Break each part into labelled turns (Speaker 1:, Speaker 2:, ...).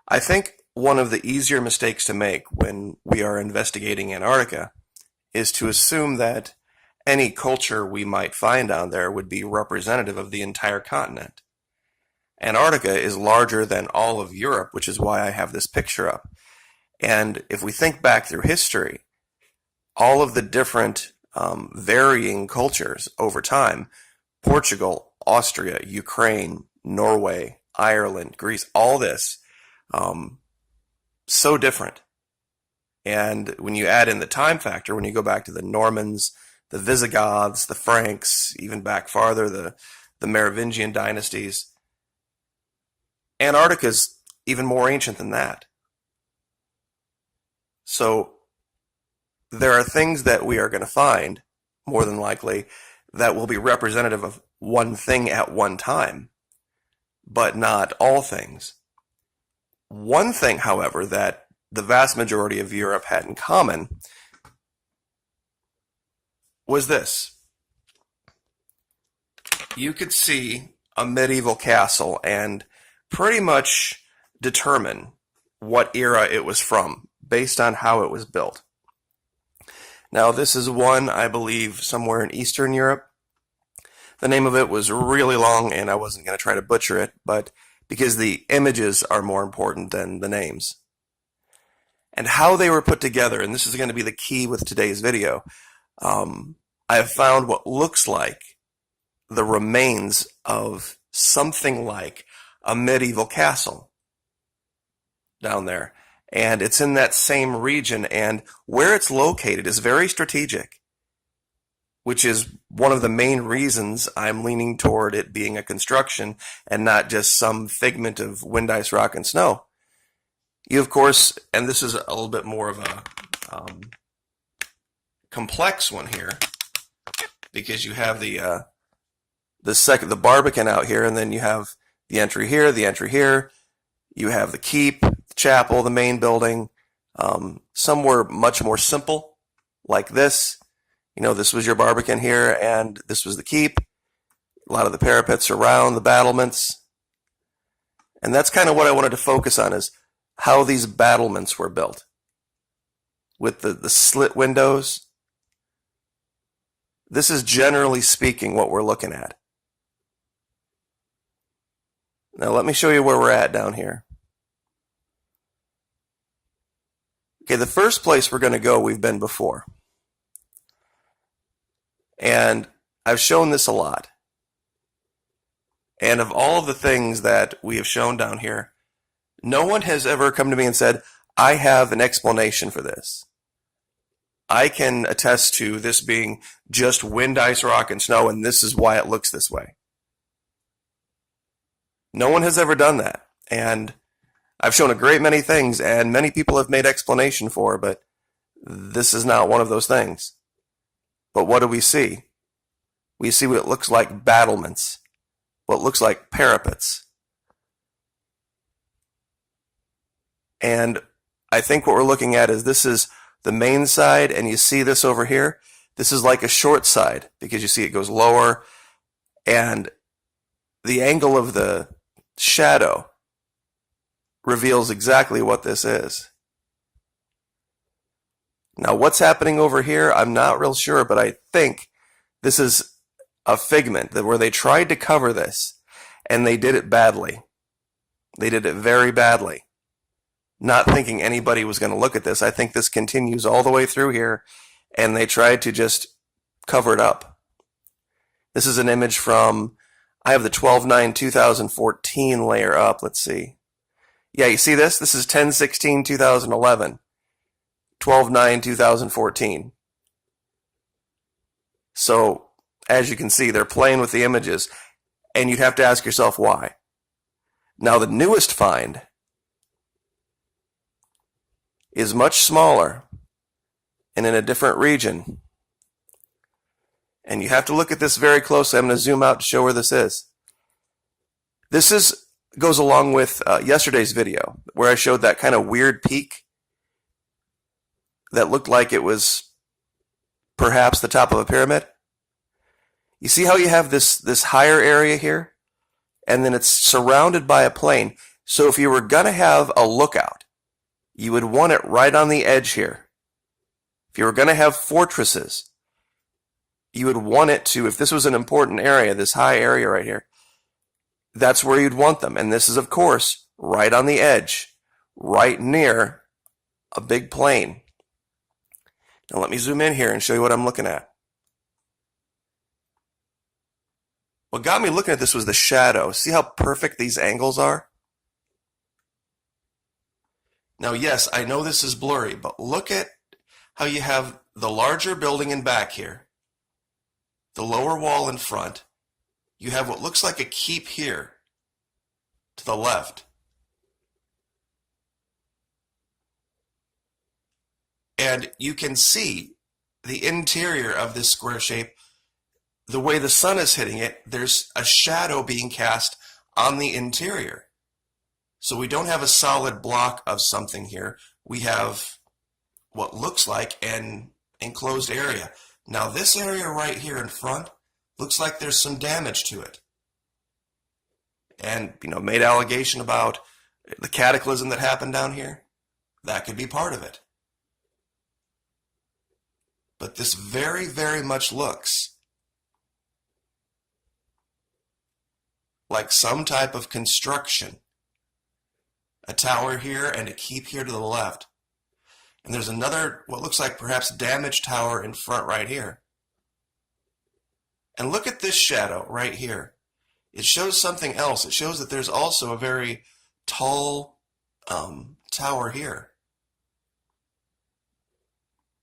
Speaker 1: I think one of the easier mistakes to make when we are investigating Antarctica is to assume that any culture we might find down there would be representative of the entire continent. Antarctica is larger than all of Europe, which is why I have this picture up. And if we think back through history, all of the different varying cultures over time, Portugal, Austria, Ukraine, Norway, Ireland, Greece, all this, so different. And when you add in the time factor, when you go back to the Normans, the Visigoths, the Franks, even back farther, the Merovingian dynasties, Antarctica's even more ancient than that. So there are things that we are going to find, more than likely, that will be representative of one thing at one time, but not all things. One thing, however, that the vast majority of Europe had in common was this. You could see a medieval castle and pretty much determine what era it was from based on how it was built. Now, this is one, I believe, somewhere in Eastern Europe. The name of it was really long, and I wasn't going to try to butcher it, but because the images are more important than the names. And how they were put together, and this is going to be the key with today's video, I have found what looks like the remains of something like a medieval castle down there. And it's in that same region, and where it's located is very strategic, which is one of the main reasons I'm leaning toward it being a construction and not just some figment of wind, ice, rock, and snow. You, of course, and this is a little bit more of a complex one here, because you have the Barbican out here, and then you have the entry here, you have the keep, the chapel, the main building. Some were much more simple, like this. You know, this was your Barbican here, and this was the keep. A lot of the parapets around, the battlements. And that's kind of what I wanted to focus on, is how these battlements were built. With the slit windows. This is generally speaking what we're looking at. Now let me show you where we're at down here. Okay, the first place we're going to go, we've been before. And I've shown this a lot. And of all of the things that we have shown down here, no one has ever come to me and said, I have an explanation for this. I can attest to this being just wind, ice, rock, and snow, and this is why it looks this way. No one has ever done that. And I've shown a great many things, and many people have made explanation for, but this is not one of those things. But what do we see? We see what looks like battlements, what looks like parapets. And I think what we're looking at is this is the main side, and you see this over here. This is like a short side, because you see it goes lower, and the angle of the shadow reveals exactly what this is. Now, what's happening over here, I'm not real sure, but I think this is a figment where they tried to cover this, and they did it badly. They did it very badly. Not thinking anybody was going to look at this. I think this continues all the way through here, and they tried to just cover it up. This is an image from, I have the 12/9/2014 layer up. Let's see. Yeah, you see this? This is 10/16/2011. 12/9/2014. So, as you can see, they're playing with the images, and you'd have to ask yourself why. Now, the newest find is much smaller and in a different region. And you have to look at this very closely. I'm going to zoom out to show where this is. This goes along with yesterday's video, where I showed that kind of weird peak that looked like it was perhaps the top of a pyramid. You see how you have this higher area here, and then it's surrounded by a plain. So if you were going to have a lookout, you would want it right on the edge here. If you were going to have fortresses, you would want it to, if this was an important area, this high area right here, that's where you'd want them. And this is, of course, right on the edge, right near a big plain. Now let me zoom in here and show you what I'm looking at. What got me looking at this was the shadow. See how perfect these angles are? Now, yes, I know this is blurry, but look at how you have the larger building in back here, the lower wall in front. You have what looks like a keep here to the left. And you can see the interior of this square shape. The way the sun is hitting it, there's a shadow being cast on the interior. So we don't have a solid block of something here. We have what looks like an enclosed area. Now this area right here in front looks like there's some damage to it. And, made allegation about the cataclysm that happened down here. That could be part of it. But this very, very much looks like some type of construction. A tower here and a keep here to the left. And there's another, what looks like perhaps damaged tower in front right here. And look at this shadow right here. It shows something else. It shows that there's also a very tall tower here.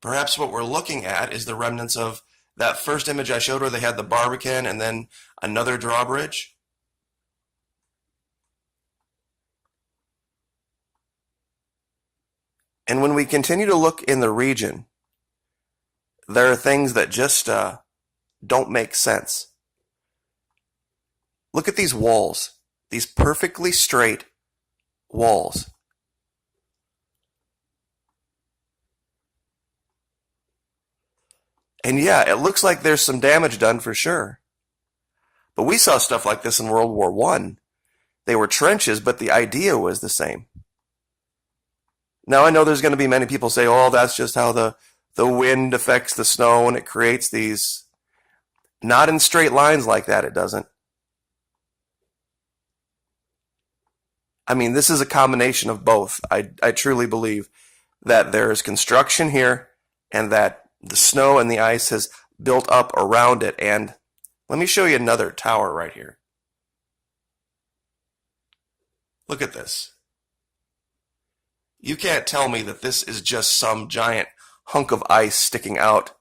Speaker 1: Perhaps what we're looking at is the remnants of that first image I showed where they had the Barbican and then another drawbridge. And when we continue to look in the region, there are things that just don't make sense. Look at these walls, these perfectly straight walls. And yeah, it looks like there's some damage done for sure. But we saw stuff like this in World War I. They were trenches, but the idea was the same. Now, I know there's going to be many people say, oh, that's just how the wind affects the snow and it creates these. Not in straight lines like that, it doesn't. I mean, this is a combination of both. I truly believe that there is construction here and that the snow and the ice has built up around it. And let me show you another tower right here. Look at this. You can't tell me that this is just some giant hunk of ice sticking out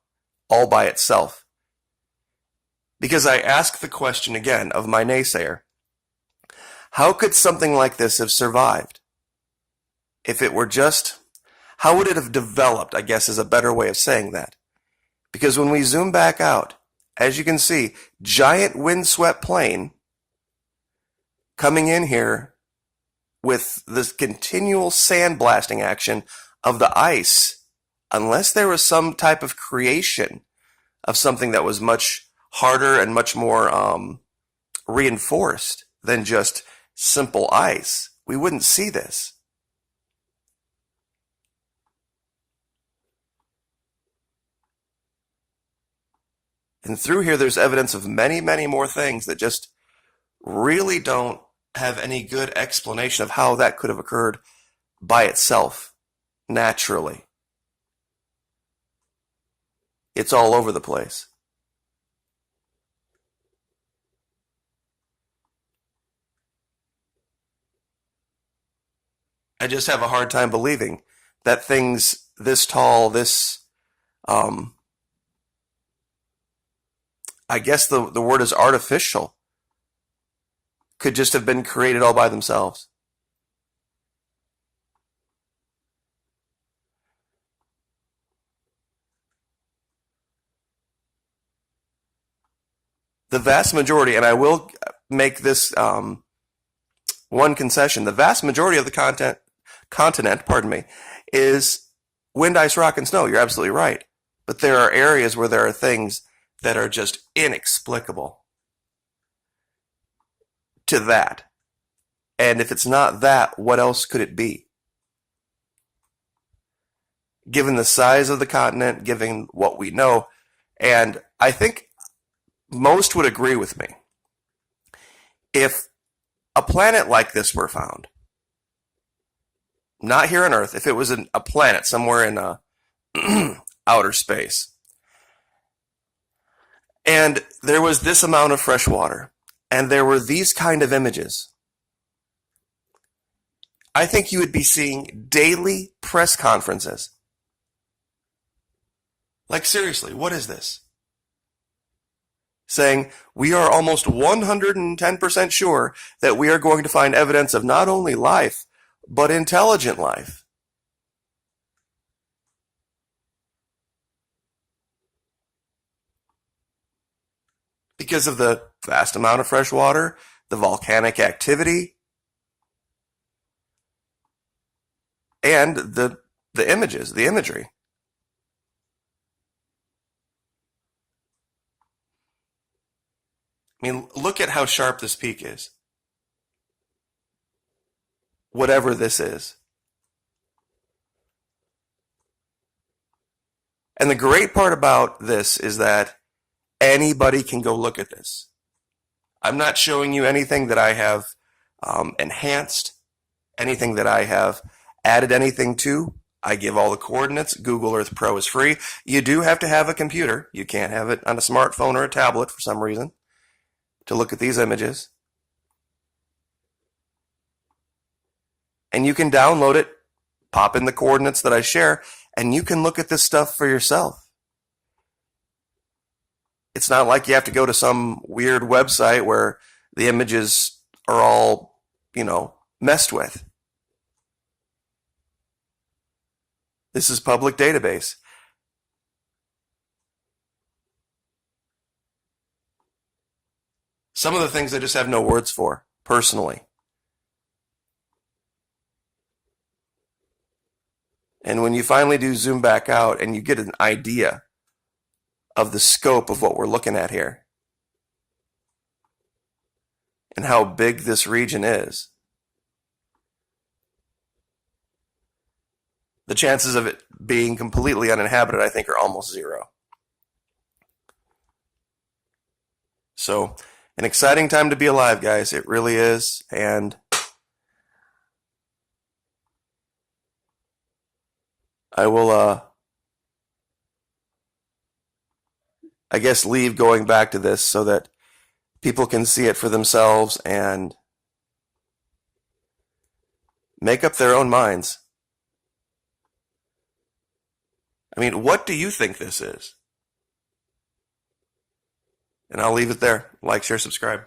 Speaker 1: all by itself. Because I ask the question again of my naysayer, how could something like this have survived? If it were just, how would it have developed, I guess is a better way of saying that. Because when we zoom back out, as you can see, giant windswept plain coming in here with this continual sandblasting action of the ice, unless there was some type of creation of something that was much harder and much more reinforced than just simple ice, we wouldn't see this. And through here, there's evidence of many, many more things that just really don't have any good explanation of how that could have occurred by itself, naturally. It's all over the place. I just have a hard time believing that things this tall, this, I guess the word is artificial, could just have been created all by themselves. The vast majority, and I will make this one concession, the vast majority of the continent, is wind, ice, rock, and snow. You're absolutely right. But there are areas where there are things that are just inexplicable to that. And if it's not that, what else could it be? Given the size of the continent, given what we know, and I think most would agree with me. If a planet like this were found, not here on Earth, if it was a planet somewhere in outer space, and there was this amount of fresh water, and there were these kind of images, I think you would be seeing daily press conferences. Like, seriously, what is this? Saying, we are almost 110% sure that we are going to find evidence of not only life, but intelligent life. Because of the vast amount of fresh water, the volcanic activity, and the images, the imagery. I mean, look at how sharp this peak is. Whatever this is. And the great part about this is that anybody can go look at this. I'm not showing you anything that I have enhanced, anything that I have added anything to. I give all the coordinates. Google Earth Pro is free. You do have to have a computer. You can't have it on a smartphone or a tablet for some reason to look at these images. And you can download it, pop in the coordinates that I share, and you can look at this stuff for yourself. It's not like you have to go to some weird website where the images are all, messed with. This is public database. Some of the things I just have no words for, personally. And when you finally do zoom back out and you get an idea of the scope of what we're looking at here and how big this region is, the chances of it being completely uninhabited, I think, are almost zero. So, an exciting time to be alive, guys. It really is. And I will, I guess, leave going back to this so that people can see it for themselves and make up their own minds. I mean, what do you think this is? And I'll leave it there. Like, share, subscribe.